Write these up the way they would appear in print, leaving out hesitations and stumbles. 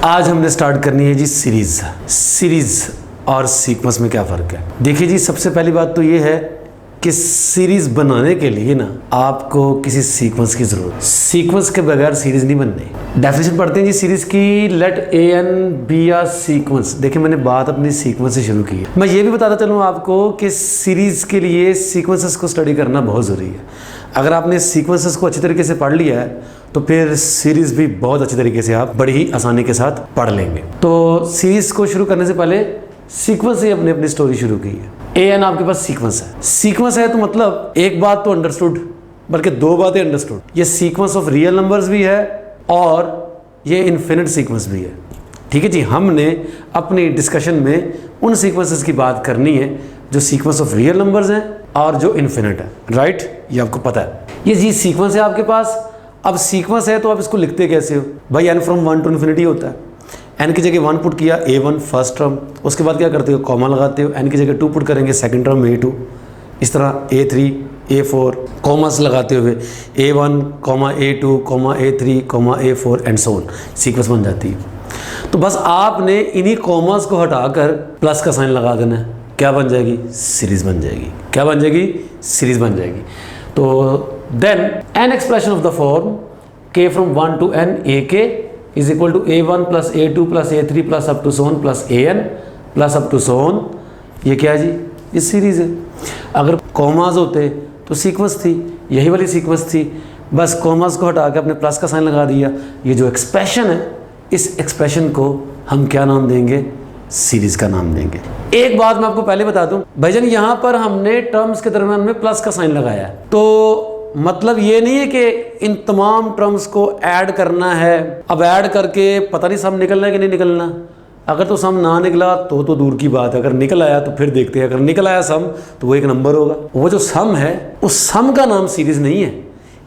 आज हमने स्टार्ट करनी है जी सीरीज और सीक्वेंस में क्या फ़र्क है। देखिए जी, सबसे पहली बात तो ये है कि सीरीज़ बनाने के लिए ना आपको किसी सीक्वेंस की ज़रूरत है। सीक्वेंस के बगैर सीरीज़ नहीं बननी। डेफिनेशन पढ़ते हैं जी सीरीज़ की, late A N B uh sequence. देखिए, मैंने बात अपनी सीक्वेंस से शुरू की है। मैं ये भी बताता चलूँ आपको कि सीरीज़ के लिए सीक्वेंसेस को स्टडी करना बहुत ज़रूरी है। अगर आपने सीक्वेंसेस को अच्छी तरीके से पढ़ लिया है तो फिर सीरीज़ भी बहुत अच्छी तरीके से आप बड़ी ही आसानी के साथ पढ़ लेंगे। तो सीरीज़ को शुरू करने से पहले सीक्वेंस से अपनी अपनी स्टोरी शुरू की है। ए एन आपके पास सीक्वेंस है। सीक्वेंस है तो मतलब एक बात तो अंडरस्टूड, बल्कि दो बातें अंडरस्टूड। ये सीक्वेंस ऑफ रियल नंबर्स भी है और ये इन्फिनिट सीक्वेंस भी है। ठीक है जी, हमने अपनी डिस्कशन में उन सीक्वेंसेस की बात करनी है जो सीक्वेंस ऑफ रियल नंबर्स हैं और जो इन्फिनिट है। राइट, ये आपको पता है। ये जी सीक्वेंस है आपके पास। अब सीक्वेंस है तो आप इसको लिखते कैसे हो भाई? एन फ्रॉम 1 टू इन्फिनिटी होता है। एन की जगह 1 पुट किया, A1 फर्स्ट टर्म, उसके बाद क्या करते हो? कॉमा लगाते हो। एन की जगह 2 पुट करेंगे, सेकंड टर्म A2, इस तरह A3 A4 कॉमास लगाते हुए A1 A2 A3 A4 and on on, sequence बन जाती है। तो बस आपने इन्हीं कॉमास को हटाकर प्लस का साइन लगा देना है। क्या बन जाएगी? सीरीज बन जाएगी। क्या बन जाएगी? सीरीज बन जाएगी। तो then an expression of the form k from 1 to n ak is equal to A1 plus A2 plus A3 plus up to so on plus AN plus up to so on। ये क्या है जी? ये series है। अगर commas होते तो sequence थी, यही वाली सीक्वेंस थी। बस कॉमास को हटा के अपने प्लस का साइन लगा दिया। ये जो एक्सप्रेशन है, इस एक्सप्रेशन को हम क्या नाम देंगे? सीरीज़ का नाम देंगे। एक बात मैं आपको पहले बता दूं भाईजान, यहाँ पर हमने टर्म्स के दरम्यान में प्लस का साइन लगाया है, तो मतलब ये नहीं है कि इन तमाम टर्म्स को ऐड करना है। अब ऐड करके पता नहीं सम निकलना है कि नहीं निकलना। अगर तो सम ना निकला तो दूर की बात है, अगर निकल आया तो फिर देखते हैं। अगर निकल आया सम तो वो एक नंबर होगा। वो जो सम है उस सम का नाम सीरीज नहीं है,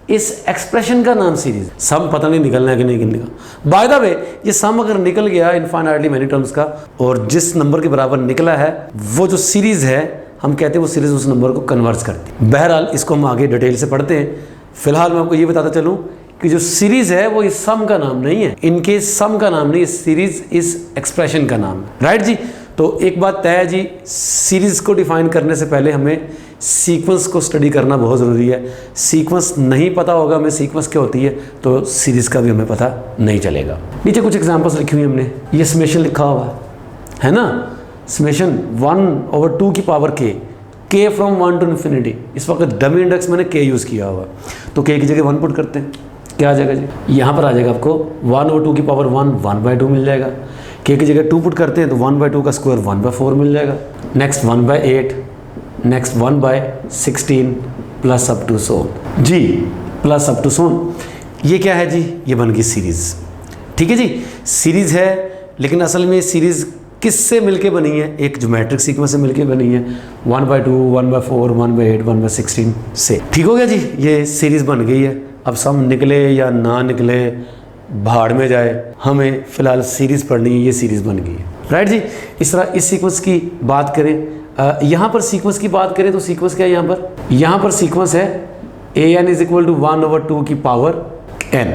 इस एक्सप्रेशन का नाम सीरीज। सम पता नहीं निकलना है कि नहीं निकलना। बाय द वे, ये सम अगर निकल गया इनफाइनाइटली मैनी टर्म्स का और जिस नंबर के बराबर निकला है, वो जो सीरीज है हम कहते हैं वो सीरीज उस नंबर को कन्वर्ट करती है। बहरहाल इसको हम आगे डिटेल से पढ़ते हैं। फिलहाल मैं आपको ये बताता चलूँ कि जो सीरीज है वो इस सम का नाम नहीं है, इनके सम का नाम नहीं, सीरीज इस एक्सप्रेशन का नाम है। राइट जी, तो एक बात तय है जी, सीरीज को डिफाइन करने से पहले हमें सीक्वेंस को स्टडी करना बहुत ज़रूरी है। सीक्वेंस नहीं पता होगा हमें सीक्वेंस क्या होती है तो सीरीज का भी हमें पता नहीं चलेगा। नीचे कुछ एग्जाम्पल्स लिखी हुई हमने, ये समेशन लिखा हुआ है ना, समेशन 1/2 की power k from 1 to infinity. इस वक्त डमी इंडेक्स मैंने k यूज़ किया हुआ, तो k की जगह 1 पुट करते हैं, क्या आ जाएगा जी? यहाँ पर आ जाएगा आपको 1/2 की पावर 1/2 मिल जाएगा। k की जगह 2 पुट करते हैं तो 1/2 का स्क्वायर 1/4 मिल जाएगा। Next 1/8, next 1/16 plus up to so जी, प्लस अप टू सो। ये क्या है जी? ये बन गई सीरीज़। ठीक है जी, सीरीज़ है, लेकिन असल में सीरीज़ किससे मिलके बनी है? एक ज्योमेट्रिक सीक्वेंस से मिलके बनी है, 1/2 1/4 1/8 1/16 से। ठीक हो गया जी, ये सीरीज़ बन गई है। अब सम निकले या ना निकले भाड़ में जाए, हमें फ़िलहाल सीरीज़ पढ़नी है, ये सीरीज़ बन गई है। राइट जी, इस तरह इस सीक्वेंस की बात करें, यहाँ पर सीक्वेंस की बात करें तो सीक्वेंस क्या है यहाँ पर? यहाँ पर सीक्वेंस है AN = 1/2 की पावर n।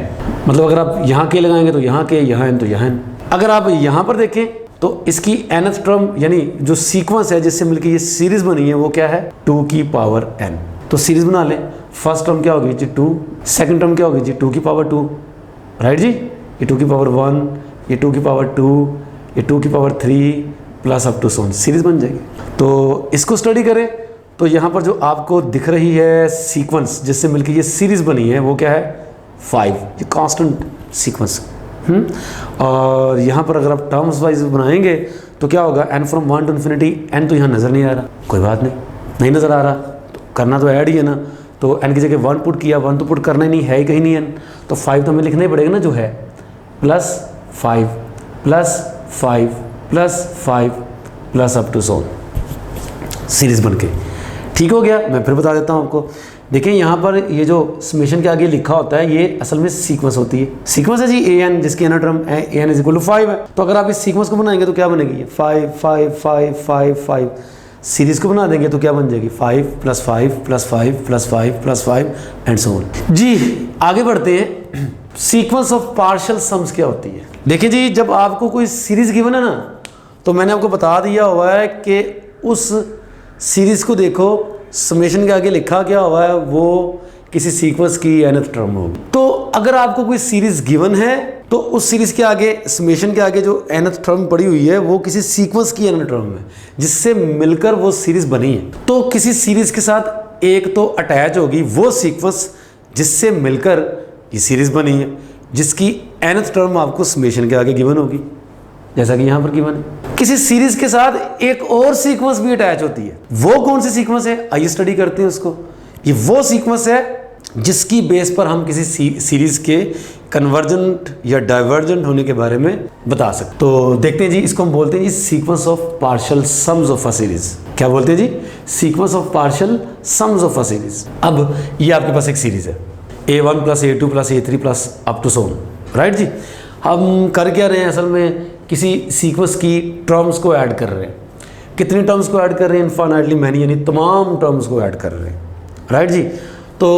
मतलब अगर आप यहाँ के लगाएंगे तो यहाँ के, यहाँ n तो यहाँ n। अगर आप यहाँ पर देखें तो इसकी nth टर्म यानी जो सीक्वेंस है जिससे मिलकर ये सीरीज बनी है वो क्या है? 2 की पावर n। तो सीरीज बना लें। फर्स्ट टर्म क्या होगी जी? 2। सेकंड टर्म क्या होगी जी? 2 की पावर 2। राइट जी, ये 2 की पावर 1, ये 2 की पावर 2, ये 2 की power 3 plus up to so on, series बन जाएगी। तो इसको स्टडी करें तो यहाँ पर जो आपको दिख रही है सीक्वेंस जिससे मिलकर ये सीरीज बनी है वो क्या है? 5। ये कांस्टेंट सीक्वेंस। और यहाँ पर अगर आप टर्म्स वाइज बनाएंगे तो क्या होगा? n from 1 to infinity. n तो यहाँ नज़र नहीं आ रहा, कोई बात नहीं नज़र आ रहा, तो करना तो ऐड ही है ना। तो n की जगह 1 पुट किया, 1 तो पुट करना ही नहीं है, ही कहीं नहीं n, तो 5 तो हमें लिखना ही पड़ेगा ना जो है, +5 +5 +5 plus up to so series बन के। ठीक हो गया। मैं फिर बता देता हूँ आपको। देखिए यहाँ पर ये जो समेशन के आगे लिखा होता है ये असल में सीक्वेंस होती है। सीक्वेंस है जी AN, जिसकी एना टर्म AN = 5 है। तो अगर आप इस सीक्वेंस को बनाएंगे तो क्या बनेगी? 5 5 5 5 5। सीरीज़ को बना देंगे तो क्या बन जाएगी? 5 + 5 + 5 + 5 + 5 एंड सो ऑन। जी आगे बढ़ते हैं। सीक्वेंस ऑफ पार्शियल सम्स क्या होती है? देखिए जी, जब आपको कोई सीरीज गिवन है ना, तो मैंने आपको बता दिया हुआ है कि उस सीरीज को देखो, समेशन के आगे लिखा क्या हुआ है, वो किसी सीक्वेंस की nth टर्म होगी। तो अगर आपको कोई सीरीज गिवन है तो उस सीरीज के आगे, समेशन के आगे जो nth टर्म पड़ी हुई है वो किसी सीक्वेंस की nth टर्म है जिससे मिलकर वो सीरीज बनी है। तो किसी सीरीज के साथ एक तो अटैच होगी वो सीक्वेंस जिससे मिलकर ये सीरीज बनी है, जिसकी nth टर्म आपको समेशन के आगे गिवन होगी, जैसा कि यहाँ पर गिवन है। किसी सीरीज के साथ एक और सीक्वेंस भी अटैच होती है। वो कौन सी सीक्वेंस है, आइए स्टडी करते हैं उसको। ये वो सीक्वेंस है जिसकी बेस पर हम किसी सीरीज के कन्वर्जेंट या डाइवर्जेंट होने के बारे में बता सकते। तो देखते हैं जी, इसको हम बोलते हैं जी sequence of partial sums of a series. क्या बोलते हैं जी? Sequence of partial sums of a series. अब ये आपके पास एक सीरीज है A1 plus A2 plus A3 plus up to so on, right जी। हम कर क्या रहे हैं, असल में किसी सीक्वेंस की टर्म्स को ऐड कर रहे हैं। कितनी टर्म्स को ऐड कर रहे हैं? इनफाइनाइटली मैनी, यानी तमाम टर्म्स को ऐड कर रहे हैं, राइट जी। तो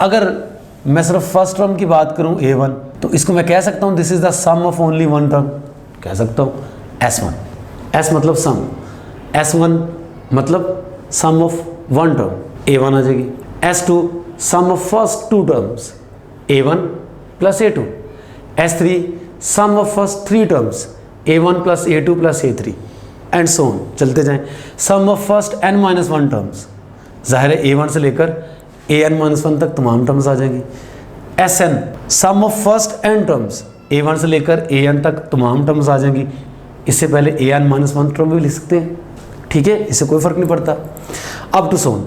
अगर मैं सिर्फ फर्स्ट टर्म की बात करूं A1, तो इसको मैं कह सकता हूं this is the sum of only one term, कह सकता हूं S1। S मतलब सम, S1 मतलब sum of one term, A1 आ जाएगी। S2 sum of first two terms, A1 plus A2। S3 sum of first three terms, A1 plus A2 plus A3 एंड on ऑन, चलते जाएं। सम ऑफ फर्स्ट n-1 टर्म्स, जाहिर है A1 से लेकर an-1 तक तमाम टर्म्स आ जाएंगी। Sn sum of first n terms, A1 से लेकर an तक तमाम टर्म्स आ जाएंगी। इससे पहले an-1 टर्म भी लिख सकते हैं, ठीक है, इससे कोई फर्क नहीं पड़ता। अप टू सोन।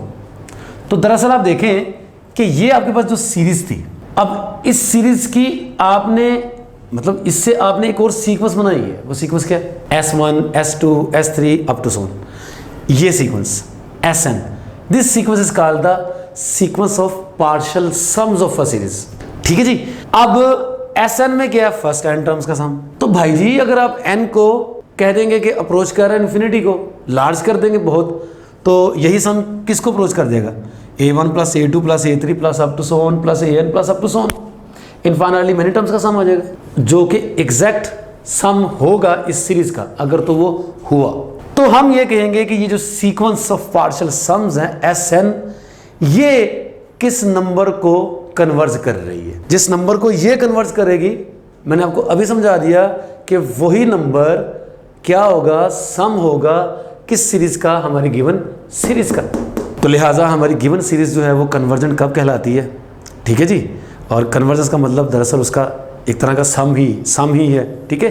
तो दरअसल आप देखें कि ये आपके पास जो सीरीज थी, अब इस सीरीज की आपने मतलब इससे आपने एक और सीक्वेंस बनाई है। वो सीक्वेंस क्या है? S1 S2 S3 up to सोन, ये sequence Sn। This sequence is called the sequence of partial sums of a series, ठीक है जी। अब Sn में क्या है? फर्स्ट n टर्म्स का सम। तो भाई जी, अगर आप n को कह देंगे कि अप्रोच कर रहे हैं इन्फिनिटी को, लार्ज कर देंगे बहुत, तो यही सम किसको अप्रोच कर देगा? A1 plus A2 plus A3 plus up to so on plus an plus up to so on, infinitely many terms का सम आ जाएगा, जो कि एग्जैक्ट सम होगा इस सीरीज का, अगर तो वो हुआ। तो हम ये कहेंगे कि ये जो सीक्वेंस ऑफ पार्शियल सम्स है Sn, ये किस नंबर को कन्वर्ज कर रही है? जिस नंबर को ये कन्वर्ज करेगी, मैंने आपको अभी समझा दिया कि वही नंबर क्या होगा? सम होगा किस सीरीज का? हमारी गिवन सीरीज का। तो लिहाजा हमारी गिवन सीरीज जो है वो कन्वर्जेंट कब कहलाती है, ठीक है जी। और कन्वर्जेंस का मतलब दरअसल उसका एक तरह का सम ही है, ठीक है।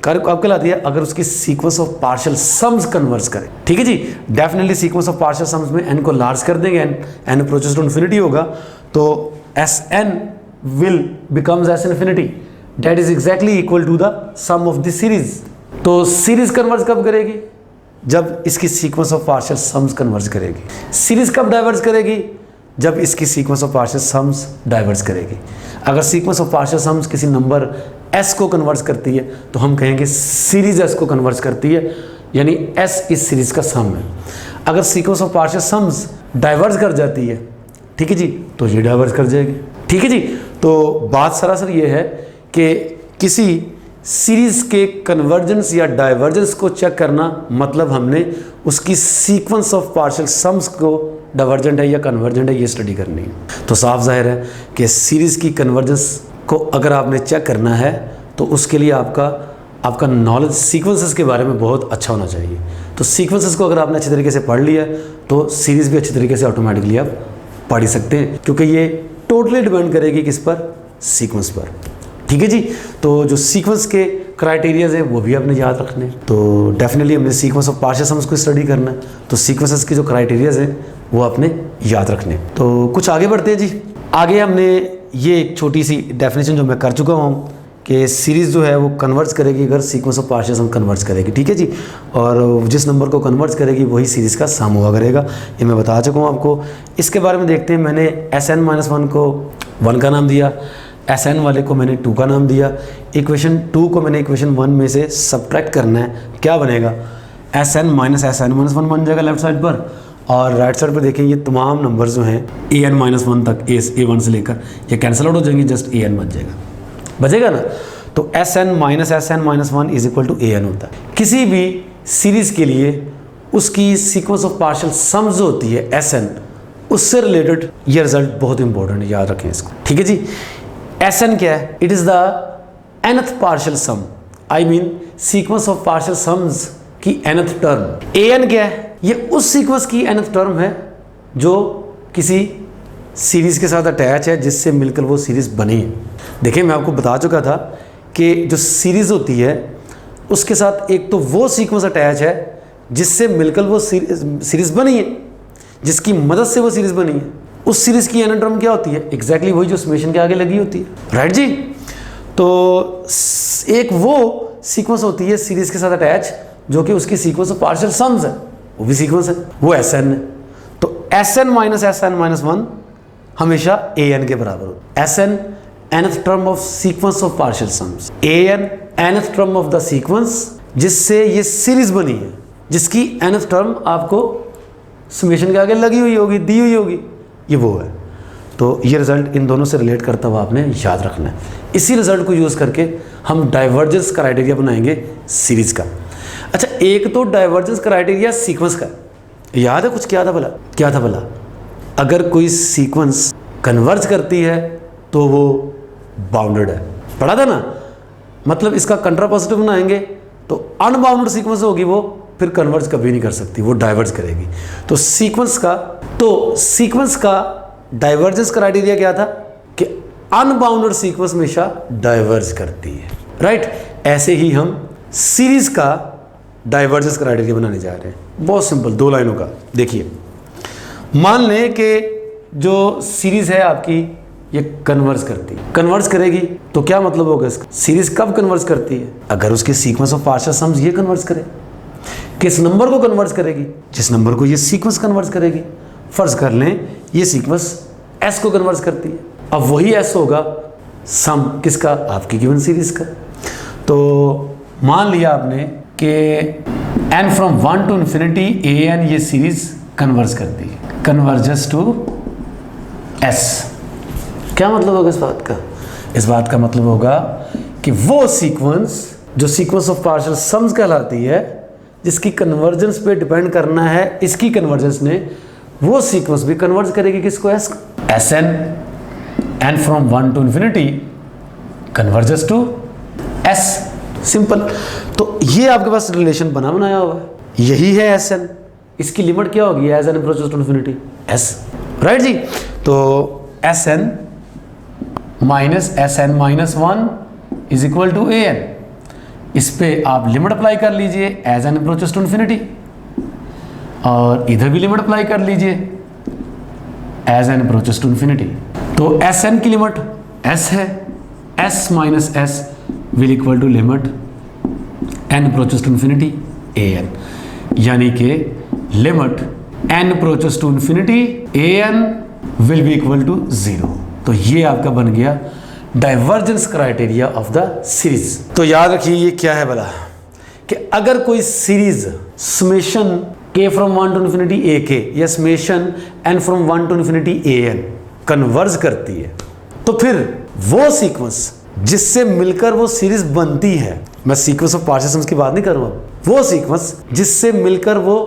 कब कहलाती है? अगर उसकी sequence of partial sums converge करे, ठीक है जी। Definitely sequence of partial sums में n को लार्ज कर देंगे, n अप्रोचेस टू इन्फिनिटी होगा, तो Sn will becomes S infinity, that is exactly equal to the sum of the series. तो सीरीज कन्वर्ज कब करेगी? जब इसकी sequence of partial sums converge करेगी। सीरीज कब डाइवर्ज करेगी? जब इसकी sequence of partial sums diverge करेगी। अगर सीक्वेंस ऑफ पार्शियल सम्स किसी नंबर s को कन्वर्ज करती है तो हम कहेंगे सीरीज s को कन्वर्ज करती है, यानी s इस सीरीज का सम है। अगर sequence of partial sums diverge कर जाती है, ठीक है जी, तो ये डाइवर्ज कर जाएगी, ठीक है जी। तो बात सरासर ये है कि किसी सीरीज के कन्वर्जेंस या डाइवर्जेंस को चेक करना, मतलब हमने उसकी सीक्वेंस ऑफ पार्शियल सम्स को डाइवर्जेंट है या कन्वर्जेंट है ये स्टडी करनी है। तो साफ जाहिर है कि सीरीज की कन्वर्जेंस को अगर आपने चेक करना है तो उसके लिए आपका नॉलेज सीक्वेंसेस के बारे में बहुत अच्छा होना चाहिए। तो सीक्वेंसेस को अगर आपने अच्छी तरीके से पढ़ लिया तो सीरीज भी अच्छी तरीके से ऑटोमेटिकली आप पढ़ ही सकते हैं, क्योंकि ये टोटली डिपेंड करेगी किस पर? सीक्वेंस पर, ठीक है जी। तो जो सीक्वेंस के क्राइटेरियाज है वो भी आपने याद रखने। तो डेफिनेटली हमने सीक्वेंस ऑफ पार्शियल सम्स को स्टडी करना है, तो सीक्वेंसेस के जो क्राइटेरियाज हैं वो आपने याद रखने। तो कुछ आगे बढ़ते हैं जी। आगे हमने ये एक छोटी सी डेफिनेशन जो मैं कर चुका हूँ कि सीरीज़ जो है वो कन्वर्ज करेगी अगर sequence of partial sum converge करेगी, ठीक है जी। और जिस नंबर को कन्वर्ज करेगी वही सीरीज़ का सम हुआ करेगा, ये मैं बता चुका हूँ आपको। इसके बारे में देखते हैं। मैंने Sn-1 को 1 का नाम दिया, Sn वाले को मैंने 2 का नाम दिया। इक्वेशन 2 को मैंने इक्वेशन 1 में से सब्ट्रैक्ट करना है, क्या बनेगा? Sn माइनस Sn-1 बन जाएगा लेफ्ट साइड पर, और राइट साइड पर देखें ये तमाम नंबर जो हैं an-1 तक A1 से लेकर ये कैंसिल आउट हो जाएंगे, जस्ट an बच जाएगा, बचेगा ना। तो S N minus one is equal to A N होता है। किसी भी सीरीज के लिए उसकी सीक्वेंस ऑफ पार्शियल सम्स जो होती है एस एन, उससे रिलेटेड ये रिजल्ट बहुत इंपॉर्टेंट है, याद रखें इसको, ठीक है जी। एस एन क्या है? It is the nth partial sum, I mean sequence of partial sums की nth टर्म। ए एन क्या है? ये उस सीक्वेंस की nth टर्म है जो किसी सीरीज के साथ अटैच है, जिससे मिलकर वो सीरीज बनी है। देखिए मैं आपको बता चुका था कि जो सीरीज होती है उसके साथ एक तो वो सीक्वेंस अटैच है जिससे मिलकर वो सीरीज बनी है, जिसकी मदद से वो सीरीज बनी है। उस सीरीज की nth टर्म क्या होती है? एग्जैक्टली वही जो समेशन के आगे लगी होती है, राइट जी। तो एक वो सीक्वेंस होती है सीरीज के साथ अटैच जो कि उसकी सीक्वेंस ऑफ पार्शियल सम्स है, वो भी सीक्वेंस है, वो एस एन है। तो एस एन माइनस वन हमेशा ए एन के बराबर होता है। S N nth term of sequence of partial sums, A N nth term of the sequence जिससे ये सीरीज बनी है, जिसकी nth टर्म आपको समेशन के आगे लगी हुई होगी, दी हुई होगी, ये वो है। तो ये रिजल्ट इन दोनों से रिलेट करता हुआ आपने याद रखना है। इसी रिजल्ट को यूज़ करके हम डाइवर्जेंस क्राइटेरिया बनाएंगे सीरीज का। अच्छा, एक तो डाइवर्जेंस क्राइटेरिया सीक्वेंस का याद है कुछ? क्या था भला? अगर कोई सीक्वेंस कन्वर्ज करती है तो वो बाउंडेड है, पढ़ा था ना। मतलब इसका कंट्रापोजिटिव बनाएंगे तो अनबाउंडेड सीक्वेंस होगी, वो फिर कन्वर्ज कभी नहीं कर सकती, वो डाइवर्ज करेगी। तो सीक्वेंस का डाइवर्जेंस क्राइटेरिया क्या था कि अनबाउंडेड सीक्वेंस हमेशा डाइवर्ज करती है, राइट। ऐसे ही हम सीरीज का डाइवर्जेंस क्राइटेरिया बनाने जा रहे हैं, बहुत सिंपल, 2 लाइनों का। देखिए, मान लें कि जो सीरीज है आपकी ये कन्वर्ज करती है, कन्वर्ज करेगी तो क्या मतलब होगा इसका? सीरीज कब कन्वर्ज करती है? अगर उसके सीक्वेंस ऑफ पार्शियल सम्स ये कन्वर्ज करे। किस नंबर को कन्वर्ज करेगी? जिस नंबर को ये सीक्वेंस कन्वर्ज करेगी। फर्ज कर लें ये सीक्वेंस एस को कन्वर्ज करती है, अब वही एस होगा सम किसका? आपकी गिवन सीरीज का। तो मान लिया आपने कि n from 1 to infinity A N ये सीरीज कन्वर्ज करती है, कन्वर्जेस टू एस। क्या मतलब होगा इस बात का? इस बात का मतलब होगा कि वो सीक्वेंस जो सीक्वेंस ऑफ पार्शियल सम्स कहलाती है, जिसकी कन्वर्जेंस पे डिपेंड करना है इसकी कन्वर्जेंस ने, वो सीक्वेंस भी कन्वर्ज करेगी किसको? S N from 1 to infinity converges to S, simple. तो ये आपके पास रिलेशन बनाया हुआ है, यही है एस एन। इसकी लिमिट क्या होगी? As n approaches to infinity S, right जी। तो S N minus one is equal to A n. इस पे आप लिमिट अप्लाई कर लीजिए as n approaches to infinity, और इधर भी लिमिट अप्लाई कर लीजिए as n approaches to infinity. तो एस एन की लिमिट एस है, S minus S will equal to limit n approaches to infinity A n, यानी कि limit n approaches to infinity A N will be equal to 0। तो ये आपका बन गया divergence criteria of the series. तो याद रखिए ये क्या है भला, कि अगर कोई series summation k from 1 to infinity a k या summation n from 1 to infinity A n converge करती है, तो फिर वो सीक्वेंस जिससे मिलकर वो सीरीज बनती है, मैं सीक्वेंस ऑफ पार्शियल सम्स की बात नहीं कर रहा हूं, वो सीक्वेंस जिससे मिलकर वो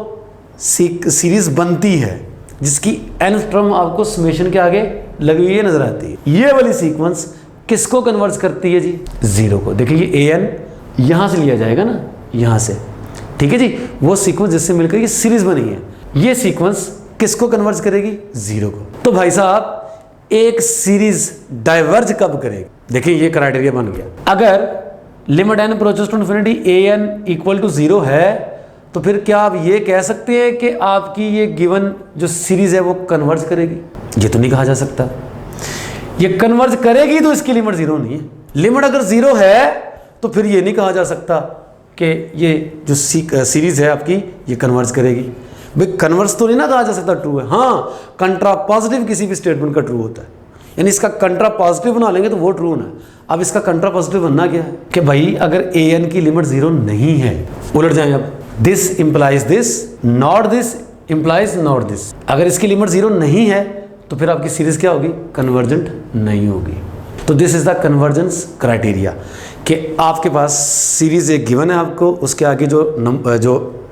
सीरीज बनती है, जिसकी nth टर्म आपको समेशन के आगे लगी हुई नजर आती है, ये वाली सीक्वेंस किसको कन्वर्ज करती है जी? 0 को। देखिए ये an यहां से लिया जाएगा ना, यहां से, ठीक है जी। वो सीक्वेंस जिससे मिलकर ये सीरीज बनी है, ये सीक्वेंस किसको कन्वर्ज करेगी? 0 को। तो भाई साहब एक सीरीज डाइवर्ज कब करेगी? देखिए ये क्राइटेरिया बन गया। अगर limit n approaches to infinity A N equal to 0 है, तो फिर क्या आप ये कह सकते हैं कि आपकी ये गिवन जो सीरीज है वो कन्वर्ज करेगी? ये तो नहीं कहा जा सकता। ये कन्वर्ज करेगी तो इसकी लिमिट 0 नहीं है। लिमिट अगर 0 है तो फिर ये नहीं कहा जा सकता कि ये जो सीरीज है आपकी ये कन्वर्ज करेगी। भाई कन्वर्ज तो नहीं ना कहा जा सकता ट्रू है, हाँ कंट्रा पॉजिटिव किसी भी स्टेटमेंट का ट्रू होता है, यानी इसका कंट्रा पॉजिटिव बना लेंगे तो वो ट्रू होना है। अब इसका कंट्रा पॉजिटिव बनना क्या है कि भाई अगर ए एन की लिमिट 0 नहीं है, उलट जाएं अब, this implies this, not this implies not this. अगर इसकी लिमिट 0 नहीं है तो फिर आपकी सीरीज क्या होगी? कन्वर्जेंट नहीं होगी। तो this is the convergence criteria कि आपके पास सीरीज़ एक गिवन है आपको, उसके आगे जो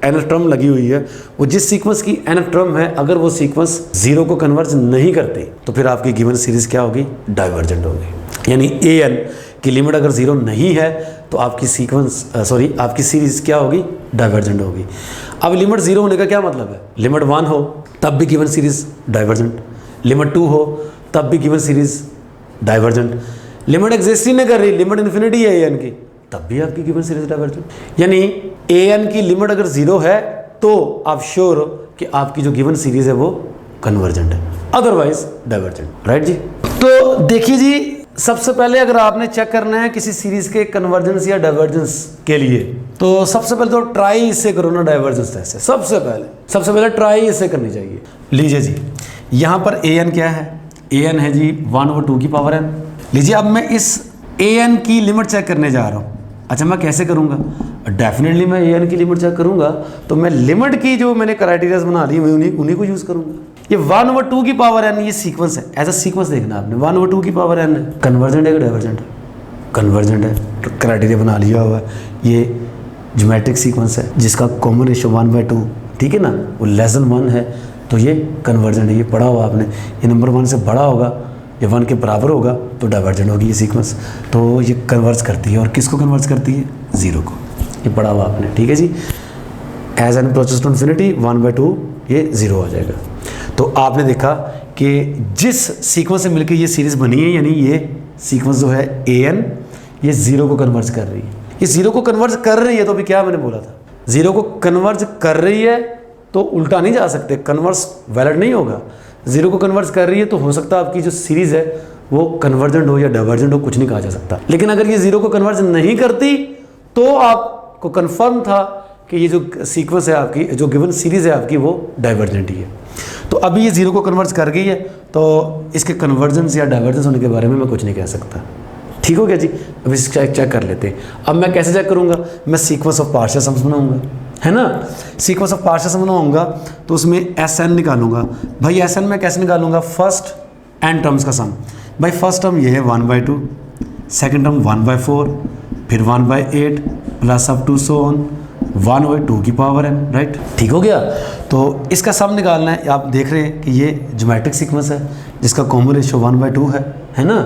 एन टर्म लगी हुई है वो जिस सीक्वेंस की एन टर्म है, अगर वो सीक्वेंस जीरो को कन्वर्ज नहीं करते तो फिर आपकी गिवन सीरीज़ क्या होगी, डाइवर्जेंट होगी। यानी ए एन की लिमिट अगर जीरो नहीं है तो आपकी आपकी सीरीज़ क्या होगी, डाइवर्जेंट होगी। अब लिमिट जीरो होने का क्या मतलब है, लिमिट 1 हो तब भी गिवन सीरीज़ डाइवर्जेंट, लिमिट 2 हो तब भी given series divergent, limit exist ही नहीं कर रही, लिमिट इन्फिनिटी है ए एन की, तब भी आपकी गिवन सीरीज डाइवर्जेंट। यानी ए एन की लिमिट अगर जीरो है तो आप श्योर हो कि आपकी जो गिवन सीरीज है वो कन्वर्जेंट है, अदरवाइज डाइवर्जेंट, राइट जी। तो देखिए जी, सबसे पहले अगर आपने चेक करना है किसी सीरीज के कन्वर्जेंस या डाइवर्जेंस के लिए, तो सबसे पहले तो ट्राई इससे करो ना डाइवर्जेंस टेस्ट से। सबसे पहले ट्राई इससे करनी चाहिए। लीजिए जी, यहाँ पर ए एन क्या है, ए एन है जी 1/2 की पावर एन। लीजिए अब मैं इस ए एन की लिमिट चेक करने जा रहा हूँ। अच्छा, मैं कैसे करूँगा, डेफिनेटली मैं ए एन की लिमिट चेक करूँगा तो मैं लिमिट की जो मैंने क्राइटेरियाज बना ली मैं उन्हीं को यूज़ करूँगा। ये 1/2 की पावर एन ये सीक्वेंस है, ऐसा सीक्वेंस देखना आपने, 1/2 की पावर एन है, कन्वर्जेंट है कि डाइवर्जेंट है, कन्वर्जेंट है, तो क्राइटेरिया बना लिया हुआ है। ये ज्योमेट्रिक सीक्वेंस है जिसका कॉमन रेशियो 1/2, ठीक है ना, वो लेस देन 1 है तो ये कन्वर्जेंट है। ये पढ़ा हुआ आपने, ये नंबर 1 से बड़ा होगा, ये 1 के बराबर होगा तो डाइवर्जेंट होगी ये सीक्वेंस। तो ये कन्वर्ज करती है, और किसको कन्वर्ज करती है, जीरो को, ये पढ़ा हुआ आपने, ठीक है जी। As n approaches to infinity 1/2 ये जीरो हो जाएगा। तो आपने देखा कि जिस सीक्वेंस से मिलकर ये सीरीज बनी है, यानी ये सीक्वेंस जो है ए एन, ये जीरो को कन्वर्ज कर रही है। ये जीरो को कन्वर्ज कर रही है तो भी क्या मैंने बोला था, जीरो को कन्वर्ज कर रही है तो उल्टा नहीं जा सकते, कन्वर्स वैलिड नहीं होगा। जीरो को कन्वर्ज कर रही है तो हो सकता है आपकी जो सीरीज है वो कन्वर्जेंट हो या डाइवर्जेंट हो, कुछ नहीं कहा जा सकता। लेकिन अगर ये जीरो को कन्वर्ज नहीं करती तो आपको कंफर्म था कि ये जो सीक्वेंस है आपकी, जो गिवन सीरीज है आपकी, वो डाइवर्जेंट ही है। तो अभी ये जीरो को कन्वर्ज कर गई है तो इसके कन्वर्जेंस या डाइवर्जेंस होने के बारे में मैं कुछ नहीं कह सकता। ठीक हो गया जी। अब इस चेक कर लेते हैं। अब मैं कैसे चेक करूँगा, मैं सीक्वेंस ऑफ पार्शियल सम्स बनाऊँगा, है ना। सीक्वेंस ऑफ पार्शियल सम्स बनाऊँगा तो उसमें एस एन निकालूंगा। भाई एस एन मैं कैसे निकालूंगा, फर्स्ट एन टर्म्स का सम। भाई फर्स्ट टर्म ये है 1/2, सेकेंड टर्म 1/4, फिर 1/8 plus up to so on 1/2 की पावर एन, राइट। ठीक हो गया। तो इसका सम निकालना है। आप देख रहे हैं कि ये ज्योमेट्रिक सीक्वेंस है जिसका कॉमन रेशियो 1/2 है ना।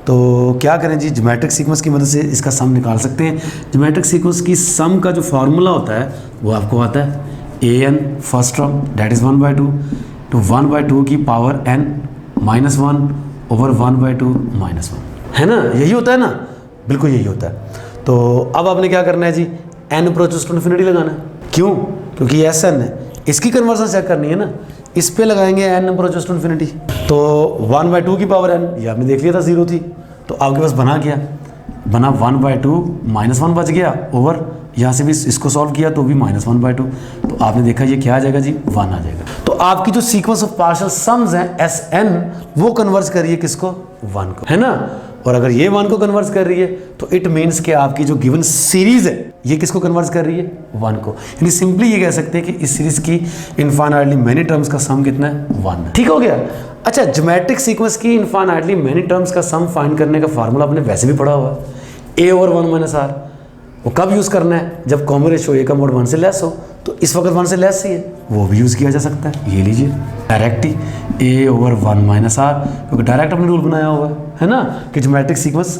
तो क्या करें जी, ज्योमेट्रिक सीक्वेंस की मदद से इसका सम निकाल सकते हैं। ज्योमेट्रिक सीक्वेंस की सम का जो फार्मूला होता है वो आपको आता है a n first term that is 1/2 to 1/2 की पावर n -1 ओवर 1/2 -1, है ना। यही होता है ना, बिल्कुल यही होता है। तो अब आपने क्या करना है जी, n अप्रोचेस टू इन्फिनिटी लगाना है। क्यों, क्योंकि ये एस एन है, इसकी कन्वर्सन चेक करनी है ना। इस पे लगाएंगे n अप्रोचेस टू इन्फिनिटी। तो 1/2 की पावर n, ये आपने देख लिया था जीरो थी, तो आपके पास बना क्या, बना 1/2 -1 बच गया, ओवर यहाँ से भी इसको सॉल्व किया तो भी -1/2। तो आपने देखा ये क्या आ जाएगा जी, 1 आ जाएगा। तो आपकी जो सीक्वेंस ऑफ पार्शियल सम्स हैं एस एन, वो कन्वर्ज कर रही है किसको, 1 को, है ना। और अगर ये 1 को कन्वर्ज कर रही है तो इट मीन्स कि आपकी जो गिवन सीरीज है ये किसको कन्वर्ज कर रही है, 1 को। यानी सिंपली ये कह सकते हैं कि इस सीरीज की इनफाइनाइटली मेनी टर्म्स का सम कितना है, 1। ठीक हो गया। अच्छा, ज्योमेट्रिक सीक्वेंस की इनफाइनाइटली मेनी टर्म्स का सम फाइंड करने का फार्मूला आपने वैसे भी पढ़ा हुआ है, ए ओवर 1 - r। वो कब यूज़ करना है, जब कॉमन रेशियो ए का मोड 1 से लेस हो। तो इस वक्त 1 से लेस ही है, वो भी यूज़ किया जा सकता है। ये लीजिए डायरेक्ट ही ए ओवर 1 - r, क्योंकि डायरेक्ट हमने रूल बनाया हुआ है ना, कि ज्योमेट्रिक सीक्वेंस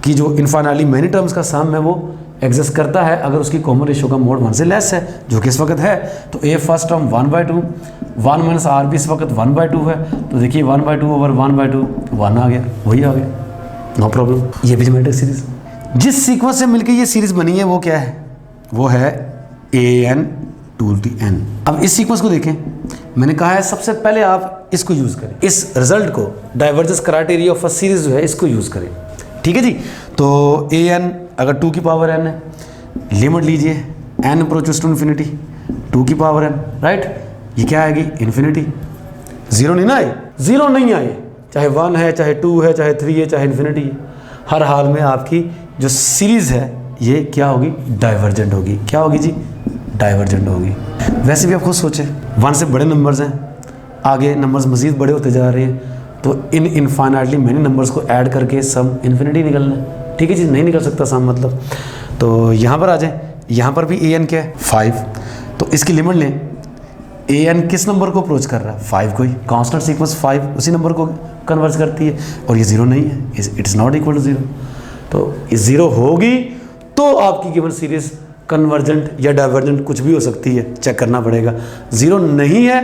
की जो इनफाइनाइटली मेनी टर्म्स का सम है वो एग्जिस्ट करता है अगर उसकी कॉमन रेशियो का मोड 1 से लेस है, जो कि इस वक्त है। तो ए फर्स्ट टर्म 1/2, 1 - r भी इस वक्त 1/2 है। तो देखिए 1/2 ओवर 1/2 1 आ गया, वही आ गया, नो प्रॉब्लम। ये भी ज्योमेट्रिक सीरीज जिस सीक्वेंस से मिलकर ये सीरीज बनी है वो क्या है, वो है an टू दी n। अब इस सीक्वेंस को देखें, मैंने कहा है सबसे पहले आप इसको यूज़ करें, इस रिजल्ट को, divergence criteria of a series जो है इसको यूज़ करें। ठीक है जी। तो an अगर 2 की पावर n है, लिमिट लीजिए n अप्रोचेस टू इन्फिनिटी 2 की पावर n, राइट। ये क्या आएगी, इन्फिनिटी। जीरो नहीं ना आए, जीरो नहीं आए, चाहे 1 है, चाहे 2 है, चाहे 3 है, चाहे इन्फिनिटी है, हर हाल में आपकी जो सीरीज़ है ये क्या होगी, डाइवर्जेंट होगी। क्या होगी जी, डाइवर्जेंट होगी। वैसे भी आप खुद सोचें, 1 से बड़े नंबर्स हैं, आगे नंबर्स मज़ीद बड़े होते जा रहे हैं, तो इन इनफाइनाइटली मैनी नंबर्स को ऐड करके सम इन्फिनिटी निकलना है। ठीक है जी, नहीं निकल सकता सम मतलब। तो यहाँ पर आ जाए, यहाँ पर भी an क्या है 5, तो इसकी लिमिट लें। an किस नंबर को अप्रोच कर रहा है 5 को ही, कांस्टेंट सीक्वेंस 5 उसी नंबर को कन्वर्ट करती है और ये 0 नहीं है, it is not equal to 0। तो ये 0 होगी तो आपकी गिवन सीरीज कन्वर्जेंट या डाइवर्जेंट कुछ भी हो सकती है, चेक करना पड़ेगा। 0 नहीं है,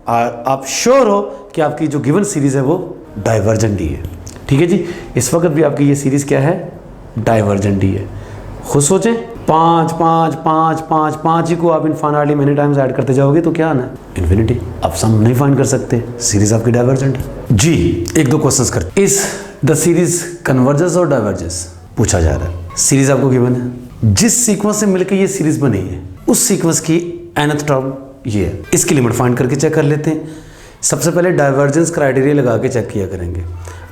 आप श्योर हो कि आपकी जो गिवन सीरीज है वो डाइवर्जेंट ही है। ठीक है जी, इस वक्त भी आपकी ये सीरीज क्या है, डाइवर्जेंट ही है। खुद सोचें, 5 5 5 5 5 ही को आप इनफाइनाइटली मेनी टाइम्स ऐड करते जाओगे तो क्या आना है, इन्फिनिटी। आप सम नहीं फाइंड कर सकते, सीरीज आपकी डाइवर्जेंट है जी। एक दो क्वेश्चंस करते, इस द सीरीज कन्वर्जेस और डाइवर्जेस पूछा जा रहा है। सीरीज आपको गिवन है, जिस सीक्वेंस से मिलकर ये सीरीज बनी है उस सीक्वेंस की nth टर्म ये है। इसकी लिमिट फाइंड करके चेक कर लेते हैं। सबसे पहले डाइवर्जेंस क्राइटेरिया लगा के चेक किया करेंगे।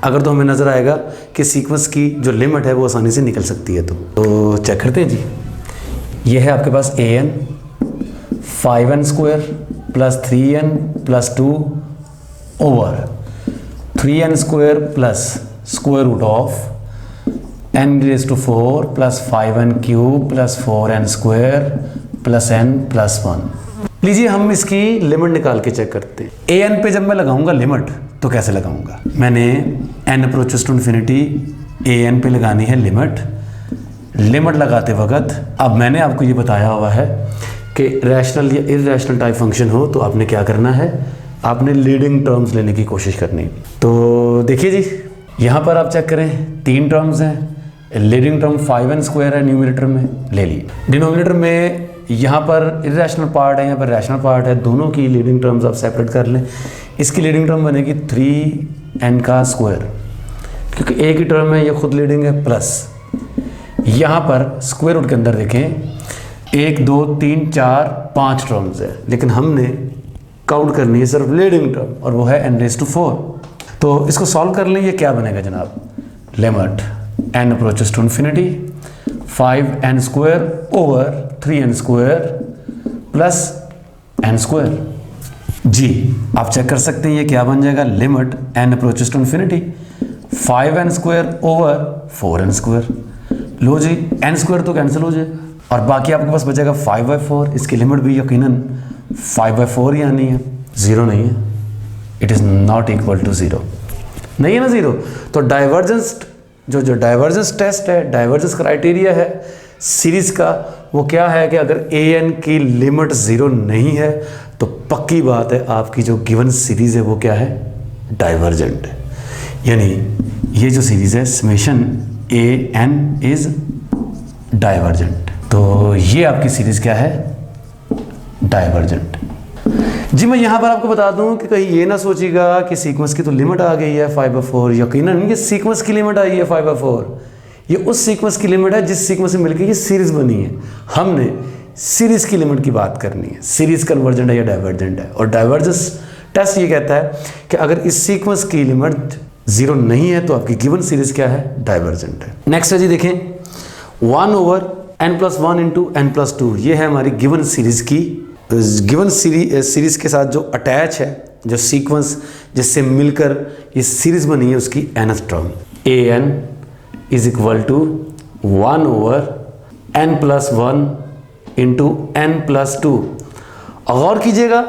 अगर तो हमें नज़र आएगा कि सीक्वेंस की जो लिमिट है वो आसानी से निकल सकती है तो चेक करते हैं जी। ये है आपके पास an 5n² plus 3n plus 2 over 3n² plus square root of n⁴ plus 5n³ plus 4n² plus n plus 1। लीजिए हम इसकी लिमिट निकाल के चेक करते हैं। an पे जब मैं लगाऊंगा लिमिट तो कैसे लगाऊंगा, मैंने n approaches to infinity an पे लगानी है लिमिट। लिमिट लगाते वक्त अब मैंने आपको ये बताया हुआ है कि रैशनल या इररैशनल टाइप फंक्शन हो तो आपने क्या करना है, आपने लीडिंग टर्म्स लेने की कोशिश करनी। तो देखिए जी, यहाँ पर आप चेक करें 3 टर्म्स हैं। लीडिंग टर्म 5n² है, न्यूमरेटर में ले ली। डिनोमिनेटर में यहाँ पर इररैशनल पार्ट है, यहाँ पर रैशनल पार्ट है, दोनों की लीडिंग टर्म्स आप सेपरेट कर लें। इसकी लीडिंग टर्म बनेगी 3n², क्योंकि एक ही टर्म है, ये खुद लीडिंग है, प्लस यहाँ पर स्क्वायर रूट के अंदर देखें 1 2 3 4 5 टर्म्स है, लेकिन हमने काउंट करनी है सिर्फ लीडिंग टर्म और वो है n⁴। तो इसको सॉल्व कर लें, ये क्या बनेगा जनाब, limit n approaches to infinity 5n² over 3n² plus n²। जी आप चेक कर सकते हैं ये क्या बन जाएगा, limit n approaches to infinity 5n² over 4n²। लो जी, n² तो कैंसिल हो जाएगा और बाकी आपके पास बचेगा 5/4। इसकी लिमिट भी यकीनन 5/4 ही आनी है, 0 नहीं है, it is not equal to 0, नहीं है ना 0। तो डाइवर्जेंस जो डाइवर्जेंस टेस्ट है, डाइवर्जेंस क्राइटेरिया है सीरीज का, वो क्या है कि अगर an की लिमिट 0 नहीं है तो पक्की बात है आपकी जो गिवन सीरीज है वो क्या है, डाइवर्जेंट है। यानी ये जो सीरीज है समेशन an इज डाइवर्जेंट, तो ये आपकी सीरीज क्या है, डाइवर्जेंट। जी मैं यहाँ पर आपको बता दूँ कि कहीं ये ना सोचिएगा कि सीक्वेंस की तो लिमिट आ गई है 5/4। यकीनन ये सीक्वेंस की लिमिट आई है 5/4, ये उस सीक्वेंस की लिमिट है जिस सीक्वेंस से मिलकर ये सीरीज बनी है। हमने सीरीज की लिमिट की बात करनी है, सीरीज कन्वर्जेंट है या डाइवर्जेंट है। और डाइवर्जेंस टेस्ट ये कहता है कि अगर इस सीक्वेंस की लिमिट 0 नहीं है तो आपकी गिवन सीरीज क्या है, डाइवर्जेंट है। नेक्स्ट है जी, देखें 1 ओवर n+1 इंटू n+2, ये है हमारी गिवन सीरीज की, गिवन सीरीज के साथ जो अटैच है, जो सीक्वेंस जिससे मिलकर ये सीरीज बनी है उसकी nth term an is equal to 1 over n+1 into n+2। गौर कीजिएगा,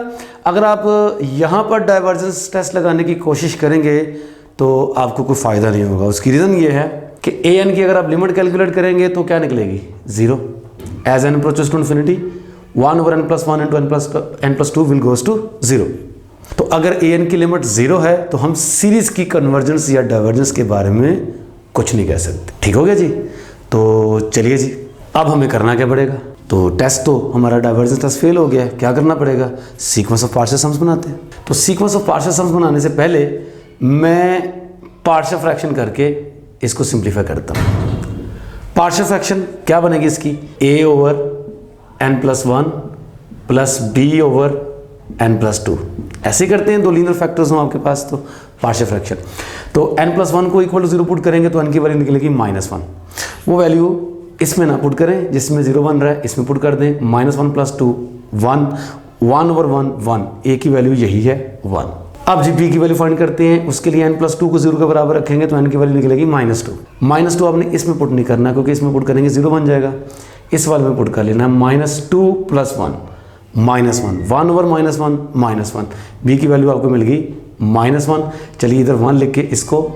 अगर आप यहाँ पर डाइवर्जेंस टेस्ट लगाने की कोशिश करेंगे तो आपको कोई फ़ायदा नहीं होगा। उसकी रीज़न ये है कि an की अगर आप लिमिट कैलकुलेट करेंगे तो क्या निकलेगी, 0। As n approaches to infinity 1 over n+1 into n+2 will goes to 0। तो अगर an की लिमिट 0 है तो हम सीरीज की कन्वर्जेंस या डाइवर्जेंस के बारे में कुछ नहीं कह सकते। ठीक हो गया जी। तो चलिए जी, अब हमें करना क्या पड़ेगा, तो टेस्ट तो हमारा डाइवर्जेंस टेस्ट फेल हो गया है, क्या करना पड़ेगा, सीक्वेंस ऑफ पार्शियल सम्स बनाते हैं। तो सीक्वेंस ऑफ पार्शियल सम्स बनाने से पहले मैं पार्शियल फ्रैक्शन करके इसको सिंप्लीफाई करता हूँ। पार्शियल फ्रैक्शन क्या बनेगी इसकी, a over n+1 plus b over n+2। ऐसे करते हैं, दो लीनियर फैक्टर्स हों आपके पास तो पार्शियल फ्रैक्शन। तो n+1 को इक्वल टू 0 पुट करेंगे तो n की वैल्यू निकलेगी -1। वो वैल्यू इसमें ना पुट करें जिसमें 0 बन रहा है, इसमें पुट कर दें, -1 + 2 1 1 ओवर 1 1, a की वैल्यू यही है 1। अब जी b की वैल्यू फाइंड करते हैं, उसके लिए n+2 को 0 के बराबर रखेंगे तो n की वैल्यू निकलेगी -2। -2 आपने इसमें पुट नहीं करना क्योंकि इसमें पुट करेंगे 0 बन जाएगा, इस वाले में पुट कर लेना है -2 + 1 -1, 1/-1 b की वैल्यू आपको मिल गई -1। चलिए इधर 1 लिख के इसको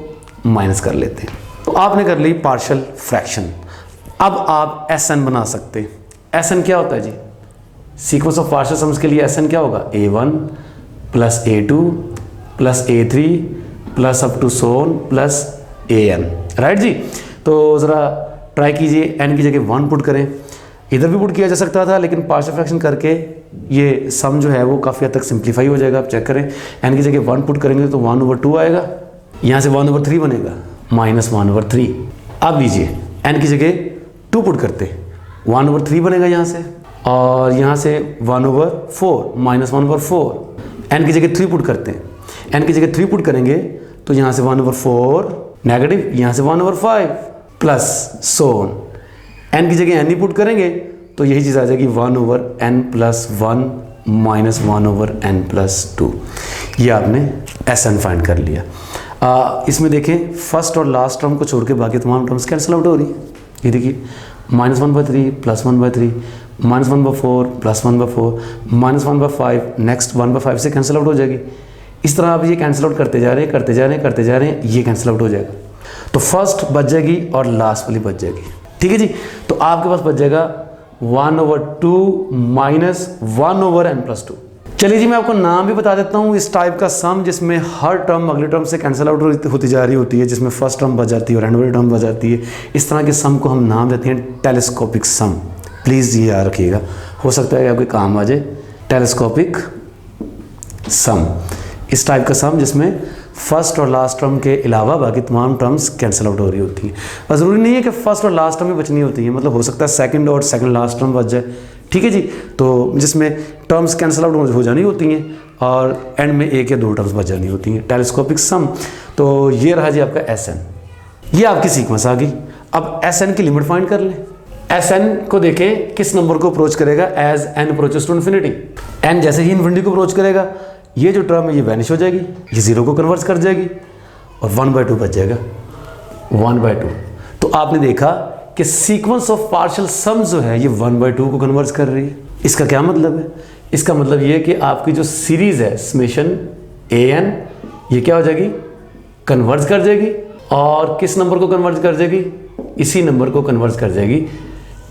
माइनस कर लेते हैं। तो आपने कर ली पार्शियल फ्रैक्शन। अब आप SN बना सकते हैं। SN क्या होता है जी? सीक्वेंस ऑफ पार्शियल सम्स के लिए SN क्या होगा? A1 + A2 + A3 + up to so on + AN, right जी। तो ज़रा ट्राई कीजिए, n की जगह 1 पुट करें, इधर भी पुट किया जा सकता था लेकिन पार्शियल फ्रैक्शन करके ये सम जो है वो काफ़ी हद तक सिंप्लीफाई हो जाएगा। आप चेक करें, n की जगह 1 पुट करेंगे तो 1/2 आएगा, यहाँ से 1/3 बनेगा, -1/3। अब लीजिए n की जगह 2 पुट करते, 1/3 बनेगा यहाँ से, और यहाँ से 1/4 -1/4। n की जगह 3 पुट करते हैं, n की जगह 3 पुट करेंगे तो यहाँ से 1/4 नेगेटिव, यहाँ से 1/5 प्लस so on। n की जगह n ही पुट करेंगे तो यही चीज़ आ जाएगी 1/n+1 -1/n+2। ये आपने SN फाइंड कर लिया। इसमें देखें फर्स्ट और लास्ट टर्म को छोड़ के बाकी तमाम टर्म्स कैंसिल आउट हो रही है। ये देखिए -1/3 + 1/3 -1/4 + 1/4 -1/5, नेक्स्ट 1/5 से कैंसिल आउट हो जाएगी। इस तरह आप ये कैंसिल आउट करते जा रहे हैं, ये कैंसिल आउट हो जाएगा। तो फर्स्ट बच जाएगी और लास्ट वाली बच जाएगी, ठीक है जी। तो आपके पास बच जाएगा 1/2 - 1/n+2। चलिए जी, मैं आपको नाम भी बता देता हूँ इस टाइप का सम जिसमें हर टर्म अगले टर्म से कैंसिल आउट होती जा रही होती है, जिसमें फर्स्ट टर्म बच जाती है और एंड वाली टर्म बच जाती है। इस तरह के सम को हम नाम देते हैं टेलीस्कोपिक सम। प्लीज़ ये याद रखिएगा, हो सकता है कि आपके काम आ जाए। टेलीस्कोपिक सम, इस टाइप का सम जिसमें फर्स्ट और लास्ट टर्म के अलावा बाकी तमाम टर्म्स कैंसिल आउट हो रही होती हैं। और ज़रूरी नहीं है कि फर्स्ट और लास्ट टर्म ही बचनी होती है, मतलब हो सकता है सेकंड और सेकंड लास्ट टर्म बच जाए, ठीक है जी। तो जिसमें टर्म्स कैंसिल आउट हो जानी होती हैं और एंड में 1 या 2 टर्म्स बच जानी होती हैं, टेलीस्कोपिक सम। तो ये रहा जी आपका SN, ये आपकी सीक्वेंस आ गई। अब SN की लिमिट फाइंड कर लें। SN को देखें किस नंबर को अप्रोच करेगा as n approaches to infinity. n जैसे ही इन्फिनिटी को अप्रोच करेगा ये जो टर्म है ये वैनिश हो जाएगी, ये 0 को कन्वर्ट कर जाएगी और 1/2 बच जाएगा, 1/2। तो आपने देखा कि सीक्वेंस ऑफ पार्शियल सम जो है ये 1/2 को कन्वर्ट कर रही है। इसका क्या मतलब है? इसका मतलब ये है कि आपकी जो सीरीज है समेशन AN ये क्या हो जाएगी? कन्वर्ट कर जाएगी। और किस नंबर को कन्वर्ट कर जाएगी? इसी नंबर को कन्वर्ट कर जाएगी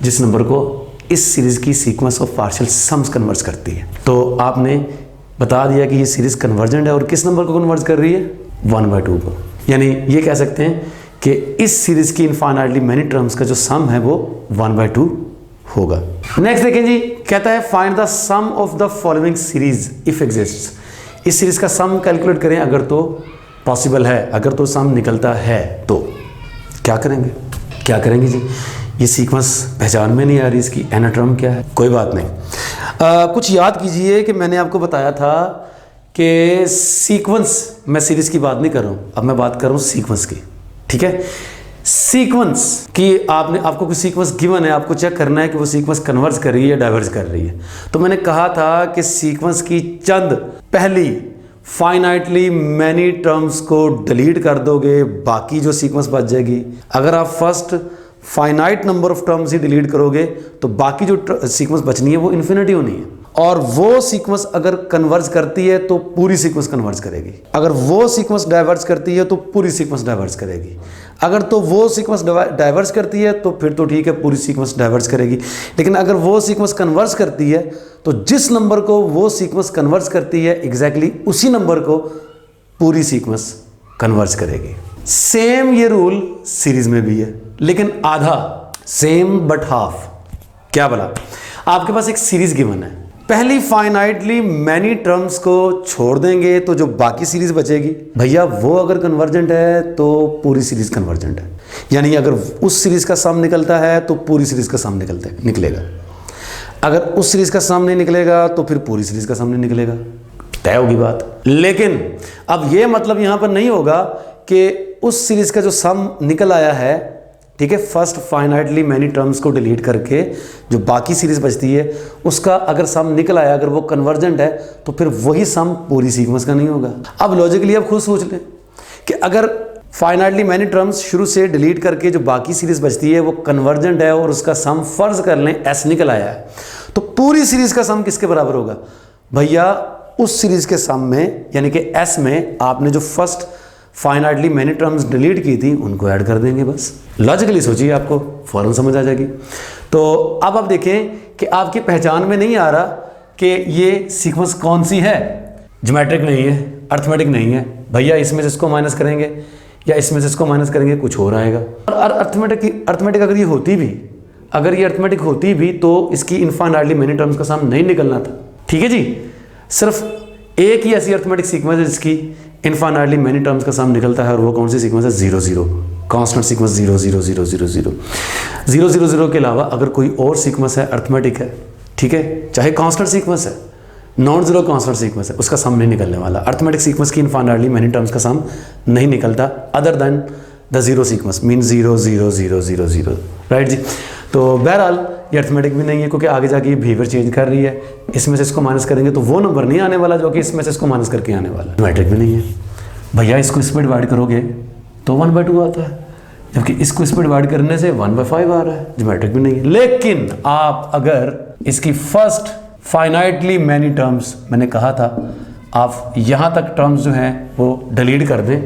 जिस नंबर को इस सीरीज की sequence of partial sums convert करती है। तो आपने बता दिया कि ये सीरीज कन्वर्जेंट है और किस नंबर को कन्वर्ट कर रही है? 1/2 को। यानी ये कह सकते हैं कि इस सीरीज की इनफाइनाइटली मैनी टर्म्स का जो सम है वो 1/2 होगा। नेक्स्ट देखें जी, कहता है find the sum of the following series if exists. इस सीरीज का सम कैलकुलेट करें अगर तो पॉसिबल है, अगर तो सम निकलता है तो क्या करेंगे? क्या करेंगे जी? ये सीक्वेंस पहचान में नहीं आ रही, इसकी nth टर्म क्या है? कोई बात नहीं, कुछ याद कीजिए कि मैंने आपको बताया था कि सीक्वेंस, मैं सीरीज की बात नहीं कर रहा हूँ, अब मैं बात कर रहा हूँ सीक्वेंस की, ठीक है। सीक्वेंस की आपको कोई सीक्वेंस गिवन है, आपको चेक करना है कि वो सीक्वेंस कन्वर्ज कर रही है या डाइवर्ज कर रही है। तो मैंने कहा था कि सीक्वेंस की चंद पहली फाइनाइटली मैनी टर्म्स को डिलीट कर दोगे, बाकी जो सीक्वेंस बच जाएगी। अगर आप first finite number of terms he delete करोगे तो बाकी जो सीक्वेंस बचनी है वो इन्फिनिटी होनी है। और वो सीक्वेंस अगर कन्वर्ज करती है तो पूरी सीक्वेंस कन्वर्ज करेगी, अगर वो सीक्वेंस डाइवर्ज करती है तो पूरी सीक्वेंस डाइवर्ज करेगी, अगर तो वो सीक्वेंस डाइवर्ज करती है तो फिर तो ठीक है, पूरी सीक्वेंस डाइवर्ज करेगी। लेकिन अगर वो सीक्वेंस कन्वर्ज करती है तो जिस नंबर को वो सीक्वेंस कन्वर्ज करती है एग्जैक्टली उसी नंबर को पूरी सीक्वेंस कन्वर्ज करेगी। सेम ये रूल सीरीज में भी है, लेकिन आधा, सेम बट हाफ। क्या बोला? आपके पास एक सीरीज गिवन है, पहली फाइनाइटली मैनी टर्म्स को छोड़ देंगे तो जो बाकी सीरीज बचेगी भैया वो अगर कन्वर्जेंट है तो पूरी सीरीज कन्वर्जेंट है। यानी अगर उस सीरीज का सम निकलता है तो पूरी सीरीज का सम निकलेगा, अगर उस सीरीज का सम नहीं निकलेगा तो फिर पूरी सीरीज का सम नहीं निकलेगा, तय होगी बात। लेकिन अब ये मतलब यहां पर नहीं होगा कि उस सीरीज का जो सम निकल आया है ठीक है, फर्स्ट फाइनाइटली मैनी टर्म्स को डिलीट करके जो बाकी सीरीज बचती है उसका अगर सम निकल आया, अगर वो कन्वर्जेंट है तो फिर वही सम पूरी सीक्वेंस का नहीं होगा। अब लॉजिकली आप खुद सोच लें कि अगर फाइनाइटली मैनी टर्म्स शुरू से डिलीट करके जो बाकी सीरीज बचती है वो कन्वर्जेंट है और उसका सम फर्ज कर लें एस निकल आया है, तो पूरी सीरीज का सम किसके बराबर होगा भैया? उस सीरीज के सम में, यानी कि एस में आपने जो first finitely many terms delete की थी उनको ऐड कर देंगे। बस लॉजिकली सोचिए, आपको फौरन समझ आ जाएगी। तो अब आप देखें कि आपकी पहचान में नहीं आ रहा कि ये सीक्वेंस कौन सी है। ज्योमेट्रिक नहीं है, अर्थमेटिक नहीं है भैया, इसमें से इसको माइनस करेंगे या इसमें से इसको माइनस करेंगे कुछ और आएगा। और अर्थमेटिक अगर ये होती भी, अगर ये अर्थमेटिक होती भी तो इसकी इनफाइनाइटली मैनी टर्म्स का सम नहीं निकलना था। ठीक है जी, सिर्फ एक ही ऐसी अर्थमेटिक सीक्वेंस है जिसकी इनफाइनाइटली मैनी टर्म्स का सम निकलता है, और वो कौन सी सीक्वेंस है? 0 0, कांस्टेंट सीक्वेंस 0 0 0 0 0 0 0 0 के अलावा अगर कोई और सीक्वेंस है अर्थमेटिक है, ठीक है, चाहे कांस्टेंट सीक्वेंस है, नॉन जीरो कांस्टेंट सीक्वेंस है, उसका सम नहीं निकलने वाला। अर्थमेटिक सीक्वेंस की इनफाइनाइटली मैनी टर्म्स का सम नहीं निकलता other than the zero sequence, mean 0 0 0 0 0, right जी। तो बहरहाल ये अर्थमेटिक भी नहीं है क्योंकि आगे जाके ये बिहेवियर चेंज कर रही है। इसमें से इसको माइनस करेंगे तो वो नंबर नहीं आने वाला जो कि इसमें से इसको माइनस करके आने वाला। ज्योमेट्रिक भी नहीं है भैया, इसको इस पर डिवाइड करोगे तो 1/2 आता है, जबकि इसको इस पर डिवाइड करने से 1/5 आ रहा है। ज्योमेट्रिक भी नहीं है। लेकिन आप अगर इसकी फर्स्ट फाइनाइटली मैनी टर्म्स, मैंने कहा था आप यहाँ तक टर्म्स जो हैं वो डिलीट कर दें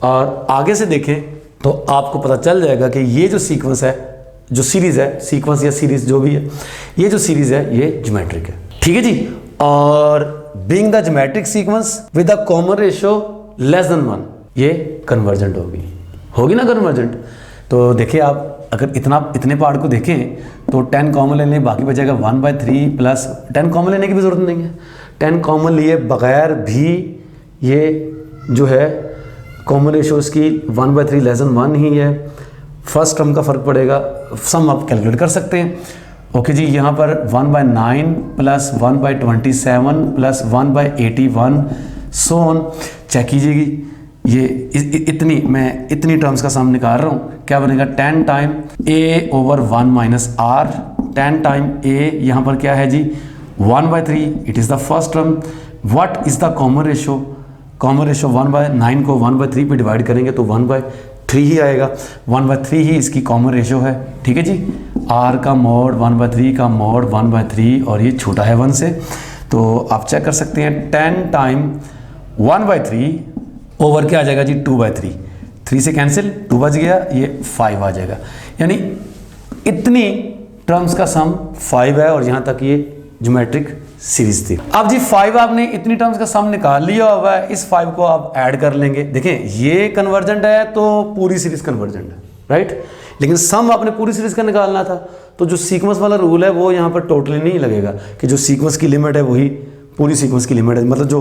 और आगे से देखें तो आपको पता चल जाएगा कि ये जो सीक्वेंस है, जो सीरीज है, सीक्वेंस या सीरीज जो भी है, ये जो सीरीज है ये ज्योमेट्रिक है। ठीक है जी। और being the geometric sequence with a common ratio less than 1, ये कन्वर्जेंट होगी ना कन्वर्जेंट। तो देखिए आप अगर इतने पार्ट को देखें तो 10 कॉमन ले लें, बाकी बचेगा 1/3 प्लस 10 कॉमन लेने की भी जरूरत नहीं है। 10 कॉमन लिए बगैर भी ये जो है कॉमन रेशियो इसकी 1/3 लेस देन 1 ही है। फर्स्ट टर्म का फर्क पड़ेगा, सम आप कैलकुलेट कर सकते हैं। ओके जी, यहाँ पर 1/9 plus 1/27 plus 1/81 so on. Check कीजिएगी, ये इतनी टर्म्स का सम निकाल रहा हूँ, क्या बनेगा 10 time a/1 minus r, 10 time a, यहाँ पर क्या है जी 1/3, it is the first term. What is the common ratio? Common ratio 1/9 को 1/3 पे डिवाइड करेंगे तो 1/3 ही आएगा। 1/3 ही इसकी कॉमन रेशियो है। ठीक है जी, r का मोड 1/3 का मोड 1/3 और ये छोटा है 1 से, तो आप चेक कर सकते हैं 10 टाइम 1/3 ओवर क्या आ जाएगा जी 2/3, 3 से कैंसिल 2 बच गया, ये 5 आ जाएगा। यानी इतनी टर्म्स का सम 5 है और यहाँ तक ये ज्योमेट्रिक सीरीज थी। अब जी 5 आपने इतनी टर्म्स का सम निकाल लिया हुआ है, इस 5 को आप ऐड कर लेंगे। देखें ये कन्वर्जेंट है तो पूरी सीरीज कन्वर्जेंट है, राइट। लेकिन सम आपने पूरी सीरीज का निकालना था, तो जो सीक्वेंस वाला रूल है वो यहाँ पर टोटली नहीं लगेगा कि जो सीक्वेंस की लिमिट है वही पूरी सीक्वेंस की लिमिट है। मतलब जो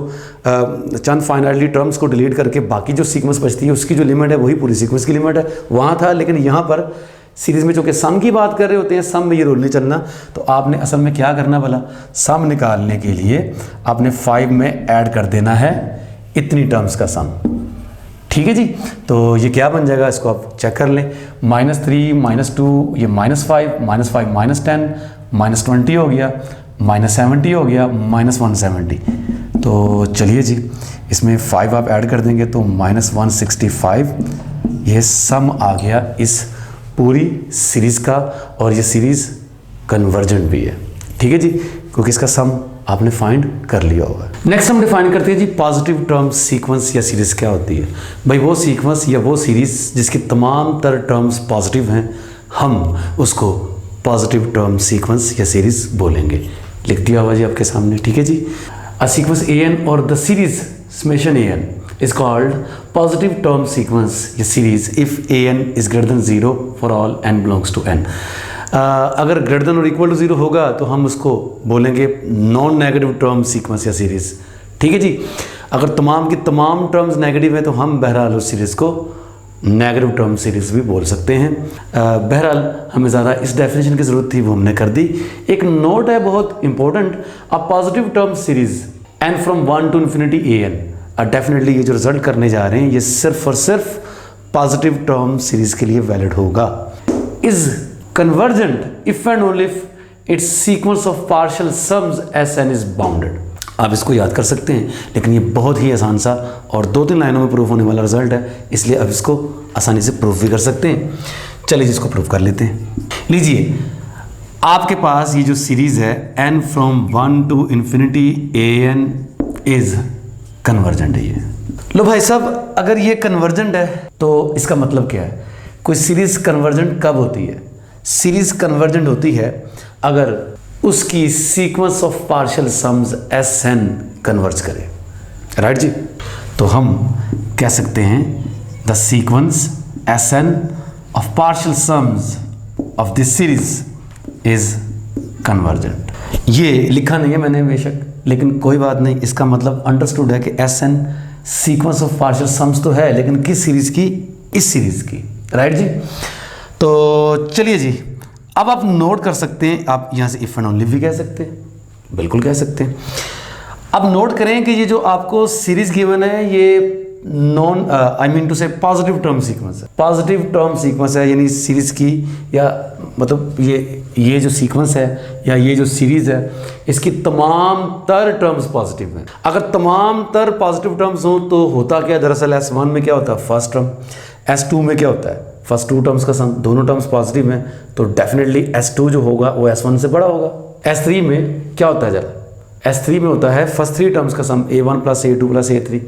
चंद फाइनाइटली टर्म्स को डिलीट करके बाकी जो सीक्वेंस बचती है उसकी जो लिमिट है वही पूरी सीक्वेंस की लिमिट है, वहाँ था। लेकिन यहाँ पर सीरीज में चूँकि सम की बात कर रहे होते हैं, सम में ये रूल नहीं चलना, तो आपने असल में क्या करना भला, सम निकालने के लिए आपने 5 में ऐड कर देना है इतनी टर्म्स का सम। ठीक है जी, तो ये क्या बन जाएगा इसको आप चेक कर लें। -3 -2 ये -5 -10 -20 हो गया, -70 हो गया, -170। तो चलिए जी इसमें 5 आप ऐड कर देंगे तो -165 ये सम आ गया इस पूरी सीरीज़ का, और ये सीरीज़ कन्वर्जेंट भी है। ठीक है जी, क्योंकि इसका सम आपने फाइंड कर लिया होगा। नेक्स्ट हम डिफाइन करते हैं जी पॉजिटिव टर्म सीक्वेंस या सीरीज़ क्या होती है। भाई वो सीक्वेंस या वो सीरीज़ जिसकी तमाम तर टर्म्स पॉजिटिव हैं, हम उसको पॉजिटिव टर्म सीक्वेंस या सीरीज़ बोलेंगे। लिख दिया हुआ जी आपके सामने। ठीक है जी, अ सीक्वेंस an और the series summation an is called positive term sequence या series if an is greater than 0 for all n belongs to n। अगर ग्रेटर देन और इक्वल टू 0 होगा तो हम उसको बोलेंगे नॉन नेगेटिव टर्म सीक्वेंस या सीरीज़। ठीक है जी, अगर तमाम की तमाम टर्म्स नेगेटिव हैं तो हम बहरहाल उस सीरीज़ को नेगेटिव टर्म सीरीज़ भी बोल सकते हैं। बहरहाल हमें ज़्यादा इस डेफिनेशन की ज़रूरत थी, वो हमने कर दी। एक नोट है बहुत important, a positive term series n from 1 to infinity an। Definitely ये जो रिजल्ट करने जा रहे हैं ये सिर्फ और सिर्फ पॉजिटिव टर्म सीरीज़ के लिए वैलिड होगा। Is convergent if and only if its sequence of partial sums S N is bounded. आप इसको याद कर सकते हैं, लेकिन ये बहुत ही आसान सा और 2-3 लाइनों में प्रूफ होने वाला रिजल्ट है, इसलिए अब इसको आसानी से प्रूफ भी कर सकते हैं। चलिए जिसको प्रूफ कर लेते हैं। लीजिए, आपके पास ये जो सीरीज है n from 1 to infinity an is convergent है। ये लो भाई साहब, अगर ये कन्वर्जेंट है तो इसका मतलब क्या है? कोई सीरीज कन्वर्जेंट कब होती है? सीरीज कन्वर्जेंट होती है अगर उसकी sequence of partial sums S N converge करे। राइट जी? तो हम कह सकते हैं the sequence S N of partial sums of this series is convergent. ये लिखा नहीं है मैंने बेशक, लेकिन कोई बात नहीं, इसका मतलब अंडरस्टूड है कि S N sequence of partial sums तो है, लेकिन किस सीरीज की? इस सीरीज की। राइट जी? तो चलिए जी, अब आप नोट कर सकते हैं, आप यहाँ से इफ एंड ओनली भी कह सकते हैं, बिल्कुल कह सकते हैं। अब नोट करें कि ये जो आपको सीरीज गिवन है ये नॉन आई मीन टू से पॉजिटिव टर्म सीक्वेंस है। पॉजिटिव टर्म सीक्वेंस है, यानी सीरीज की, या मतलब ये जो सीक्वेंस है या ये जो सीरीज है इसकी तमाम तर टर्म्स पॉजिटिव हैं। अगर तमाम तर पॉजिटिव टर्म्स हों तो होता क्या? दरअसल S1 में क्या होता है? First term. S2 में क्या होता है? फर्स्ट 2 टर्म्स का सम। दोनों टर्म्स पॉजिटिव हैं तो डेफिनेटली S2 जो होगा वो S1 से बड़ा होगा। S3 में क्या होता है जरा? S3 में होता है फर्स्ट 3 टर्म्स का सम, A1 plus A2 plus A3,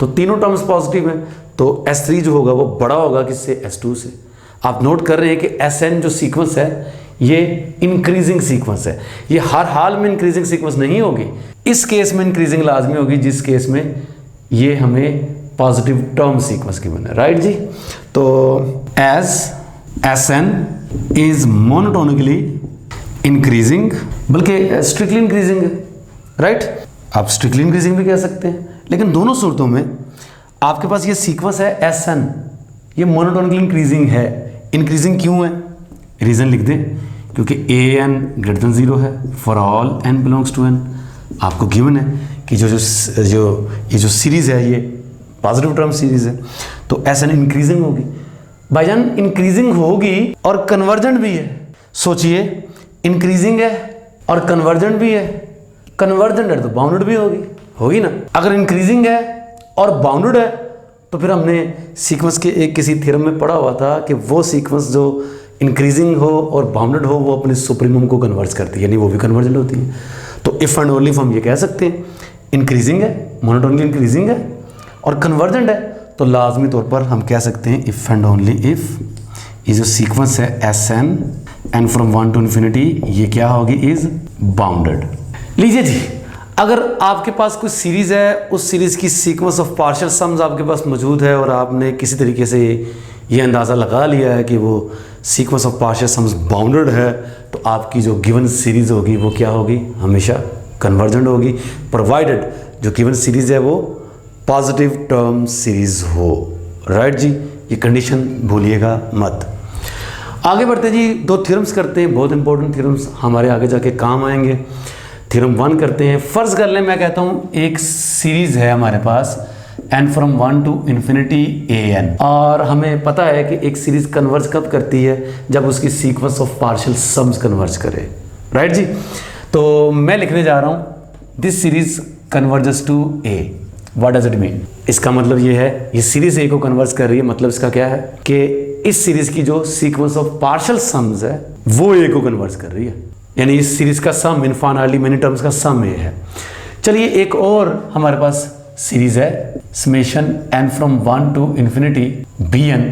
तो तीनों टर्म्स पॉजिटिव हैं तो S3 जो होगा वो बड़ा होगा किससे? S2 से। आप नोट कर रहे हैं कि Sn जो सीक्वेंस है ये इंक्रीजिंग सीक्वेंस है। ये हर हाल में इंक्रीजिंग सीक्वेंस नहीं होगी, इस केस में इंक्रीजिंग लाजमी होगी जिस केस में ये हमें पॉजिटिव टर्म सीक्वेंस की बने। राइट जी? तो as Sn is monotonically increasing, बल्कि स्ट्रिक्टली इंक्रीजिंग है। राइट? आप स्ट्रिक्टली इंक्रीजिंग भी कह सकते हैं, लेकिन दोनों सूरतों में आपके पास ये सीक्वेंस है Sn, ये मोनोटोनिकली इंक्रीजिंग है। इंक्रीजिंग क्यों है? रीज़न लिख दें, क्योंकि an ग्रेटर देन 0 है for all n belongs to n। आपको गिवन है कि ये जो सीरीज़ है ये पॉजिटिव टर्म सीरीज़ है, तो Sn इंक्रीजिंग होगी। भाईजान इंक्रीजिंग होगी और कन्वर्जेंट भी है। सोचिए, इंक्रीजिंग है और कन्वर्जेंट भी है, कन्वर्जेंट है तो बाउंडेड भी होगी ना। अगर इंक्रीजिंग है और बाउंडेड है तो फिर हमने सीक्वेंस के एक किसी थ्योरम में पढ़ा हुआ था कि वो सीक्वेंस जो इंक्रीजिंग हो और बाउंडेड हो वो अपने सुप्रीमम को कन्वर्ज करती है, यानी वो भी कन्वर्जेंट होती है। तो इफ़ एंड ओनली हम ये कह सकते हैं इंक्रीजिंग है, मोनोटोनिकली इंक्रीजिंग है और कन्वर्जेंट है, तो लाजमी तौर पर हम कह सकते हैं इफ़ एंड ओनली इफ़ ये जो सीक्वेंस है Sn n from 1 to infinity ये क्या होगी? Is bounded. लीजिए जी, अगर आपके पास कोई सीरीज़ है, उस सीरीज़ की सीक्वेंस ऑफ पार्शियल सम्स आपके पास मौजूद है और आपने किसी तरीके से ये अंदाज़ा लगा लिया है कि वो sequence of partial sums bounded है, तो आपकी जो गिवन सीरीज़ होगी वो क्या होगी? हमेशा कन्वर्जेंट होगी, प्रोवाइडेड जो गिवन सीरीज़ है वो पॉजिटिव टर्म सीरीज़ हो। राइट जी? ये कंडीशन भूलिएगा मत। आगे बढ़ते जी, 2 थ्योरम्स करते हैं, बहुत इंपॉर्टेंट थ्योरम्स हमारे आगे जाके काम आएंगे। थ्योरम 1 करते हैं। फ़र्ज़ कर लें, मैं कहता हूँ एक सीरीज़ है हमारे पास n from 1 to infinity an, और हमें पता है कि एक सीरीज़ कन्वर्ज कब करती है? जब उसकी sequence of partial sums converge करे। राइट जी? तो मैं लिखने जा रहा हूँ this series converges to a। What does it mean? इसका मतलब ये है ये सीरीज़ a को कन्वर्ज कर रही है, मतलब इसका क्या है कि इस सीरीज़ की जो सीक्वेंस ऑफ पार्शियल सम्स है वो a को कन्वर्ज कर रही है, यानी इस सीरीज़ का सम इनफाइनाइटली मेनी टर्म्स का सम a है। चलिए एक और हमारे पास सीरीज़ है summation n from 1 to infinity bn,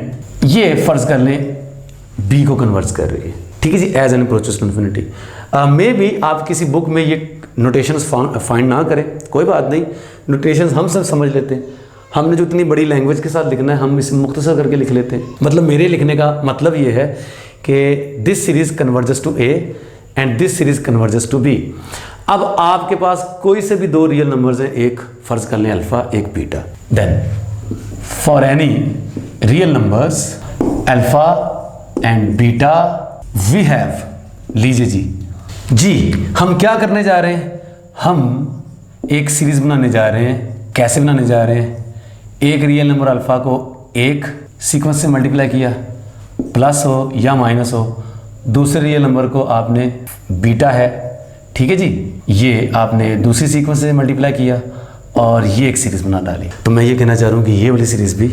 ये फ़र्ज़ कर लें b को कन्वर्ज कर रही है। ठीक है जी? As n approaches to infinity. मे भी आप किसी बुक में ये नोटेशंस फाइंड ना करें, कोई बात नहीं, नोटेशंस हम सब समझ लेते हैं। हमने जो इतनी बड़ी लैंग्वेज के साथ लिखना है हम इसे मुख्तसर करके लिख लेते हैं। मतलब मेरे लिखने का मतलब ये है कि this series converges to a and this series converges to b। अब आपके पास कोई से भी 2 रियल नंबर्स हैं, एक फ़र्ज़ कर लें अल्फ़ा, एक beta. Then for any real numbers alpha and beta we have, लीजिए जी हम क्या करने जा रहे हैं? हम एक सीरीज़ बनाने जा रहे हैं। कैसे बनाने जा रहे हैं? एक रियल नंबर अल्फ़ा को एक सीक्वेंस से मल्टीप्लाई किया प्लस हो या माइनस हो, दूसरे रियल नंबर को आपने बीटा है, ठीक है जी, ये आपने दूसरी सीक्वेंस से मल्टीप्लाई किया और ये एक सीरीज़ बना डाली। तो मैं ये कहना चाह रहा हूँ कि ये वाली सीरीज़ भी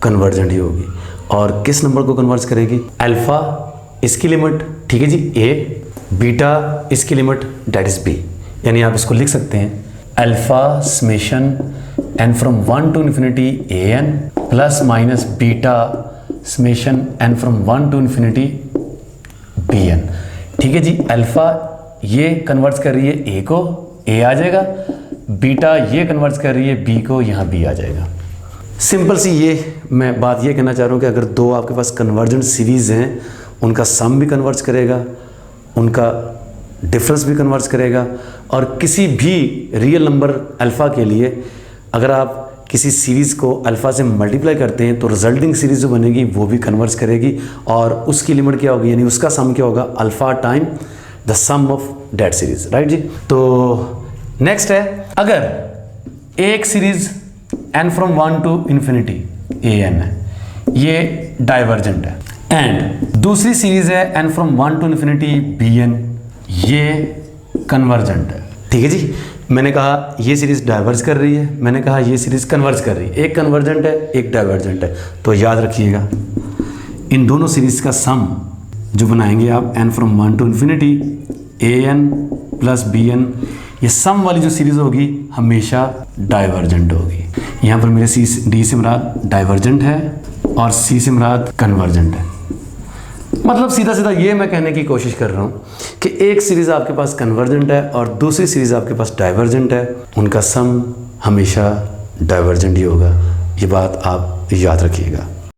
कन्वर्जेंट ही होगी। और किस नंबर को कन्वर्ज करेगी? अल्फ़ा इसकी लिमिट, ठीक है जी, ए, बीटा इसकी लिमिट डेट इज़ बी। यानी आप इसको लिख सकते हैं alpha summation n from 1 to infinity A N plus minus beta summation n from 1 to infinity B N. ठीक है जी, अल्फ़ा ये कन्वर्ट्स कर रही है ए को, ए आ जाएगा, बीटा ये कन्वर्ट्स कर रही है बी को, यहाँ बी आ जाएगा। सिंपल सी ये मैं बात ये कहना चाह रहा हूँ कि अगर दो आपके पास कन्वर्जेंट सीरीज़ हैं, उनका सम भी कन्वर्ज करेगा, उनका डिफरेंस भी कन्वर्ज करेगा, और किसी भी रियल नंबर अल्फ़ा के लिए अगर आप किसी सीरीज़ को अल्फ़ा से मल्टीप्लाई करते हैं तो रिजल्टिंग सीरीज़ जो बनेगी वो भी कन्वर्ज करेगी, और उसकी लिमिट क्या होगी, यानी उसका सम क्या होगा, alpha time the sum of that series, right जी। तो नेक्स्ट है, अगर एक series n from 1 to infinity A n है, ये डाइवर्जेंट है, एंड दूसरी सीरीज़ है n from 1 to infinity B N, ये कन्वर्जेंट है। ठीक है जी, मैंने कहा ये सीरीज़ डाइवर्ज कर रही है, मैंने कहा ये सीरीज़ कन्वर्ज कर रही है, एक कन्वर्जेंट है एक डाइवर्जेंट है। तो याद रखिएगा इन दोनों सीरीज़ का सम जो बनाएंगे आप n from 1 to infinity A N plus B N, ये सम वाली जो सीरीज़ होगी हमेशा डाइवर्जेंट होगी। यहाँ पर मेरे सी डी से मुराद डाइवर्जेंट है और सी से मुराद कन्वर्जेंट है। मतलब सीधा सीधा ये मैं कहने की कोशिश कर रहा हूँ कि एक सीरीज़ आपके पास कन्वर्जेंट है और दूसरी सीरीज़ आपके पास डाइवर्जेंट है, उनका सम हमेशा डाइवर्जेंट ही होगा। ये बात आप याद रखिएगा।